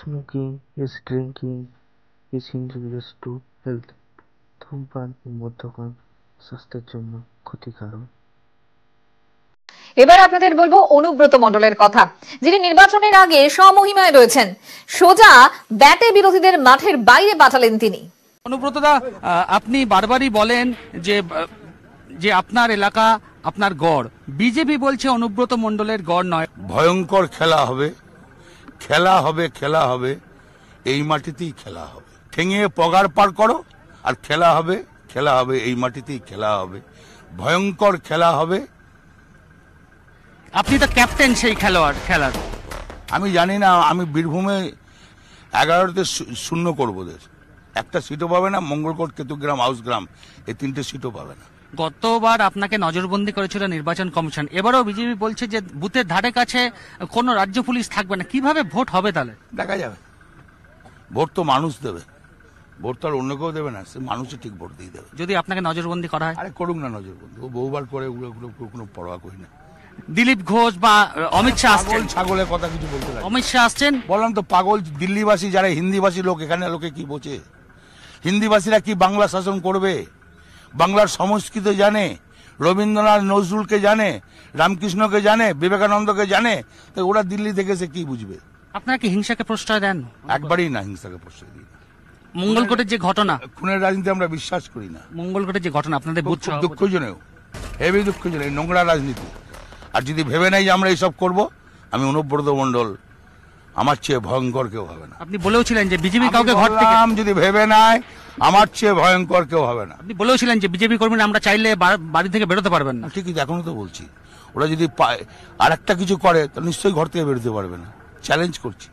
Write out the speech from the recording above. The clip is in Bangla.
Smoking is drinking is injurious to health. ধূমপান ও মদ্যপান স্বাস্থ্যের জন্য ক্ষতিকারক। এবার আপনাদের বলবো অনুব্রত মণ্ডলের কথা, যিনি নির্বাচনের আগে স্বমহিমায় রয়েছেন। সোজা ব্যাটে বিরোধীদের মাঠের বাইরে পাঠালেন তিনি। অনুব্রতদা, আপনি বারবারই বলেন যে আপনার এলাকা আপনার গড়, বিজেপি বলছে অনুব্রত মণ্ডলের গড় নয়। ভয়ঙ্কর খেলা হবে, খেলা হবে, খেলা হবে, এই মাটিতেই খেলা হবে। ঠেঙিয়ে পগার পার করো, আর খেলা হবে, খেলা হবে, এই মাটিতেই খেলা হবে। ভয়ঙ্কর খেলা হবে। আপনি তো ক্যাপ্টেন সেই খেলার। আমি জানি না, আমি বীরভূমে 11তে শূন্য করবো দেশ। একটা সিটও পাবে না, মঙ্গলকোট, কেতুগ্রাম, হাউসগ্রাম, এই 3টে সিটও পাবে না। গতবার আপনাকে নজরবন্দি করেছিল নির্বাচন কমিশন, এবারও বিজেপি বলছে যে বুথের ধারে কাছে কোনো রাজ্য পুলিশ থাকবে না। কিভাবে ভোট হবে তাহলে? দেখা যাবে। ভোট তো মানুষ দেবে, ভোট তো আর অন্য কেউ দেবে না, সে মানুষই ঠিক ভোট দিয়ে দেবে। যদি আপনাকে নজরবন্দি করা হয়? আরে করুক না নজরবন্দি, ও বহুবার করে, ওগুলো কোনো পরোয়া করি না। দিলীপ ঘোষ বা অমিত শাহ আসছেন, ছাগলের কথা কিছু বলতে লাগে। অমিত শাহ আসছেন, বললাম তো পাগল দিল্লিবাসী যারা হিন্দিভাষী লোক, এখানে লোকে কি বোঝে? হিন্দিভাষীরা কি বাংলা শাসন করবে? বাংলার সংস্কৃত জানে, রবীন্দ্রনাথ নজরুলকে জানে, রামকৃষ্ণকে জানে, বিবেকানন্দকে জানে, তো ওরা দিল্লি থেকে সে কি বুঝবে? আপনারা কি হিংসাকে প্রশ্রয় দেন? একবারই না, হিংসাকে প্রশ্রয় দিই না। মঙ্গলকোটের যে ঘটনা, খুনের রাজনীতি আমরা বিশ্বাস করি না। মঙ্গলকোটের যে ঘটনা আপনাদের বুথ দুঃখজনক, হেবি দুঃখজনক, নোংরা রাজনীতি। আর যদি ভেবে নাই যে আমরা এইসব করব, আমি অনুব্রত মণ্ডল, আমার চেয়ে ভয়ঙ্কর কেউ হবে না। আপনি বলেওছিলেন যে বিজেপি কাউকে ঘর থেকে, যদি ভেবে নাই, আমার চেয়ে ভয়ঙ্কর কেউ হবে না। আপনি বলেওছিলেন যে বিজেপি কর্মীরা আমরা চাইলে বাড়ি থেকে বেরোতে পারবেন না। ঠিকই, এখনো তো বলছি, ওরা যদি আর একটা কিছু করে তো নিশ্চয়ই ঘর থেকে বেরোতে পারবে না। চ্যালেঞ্জ করছি।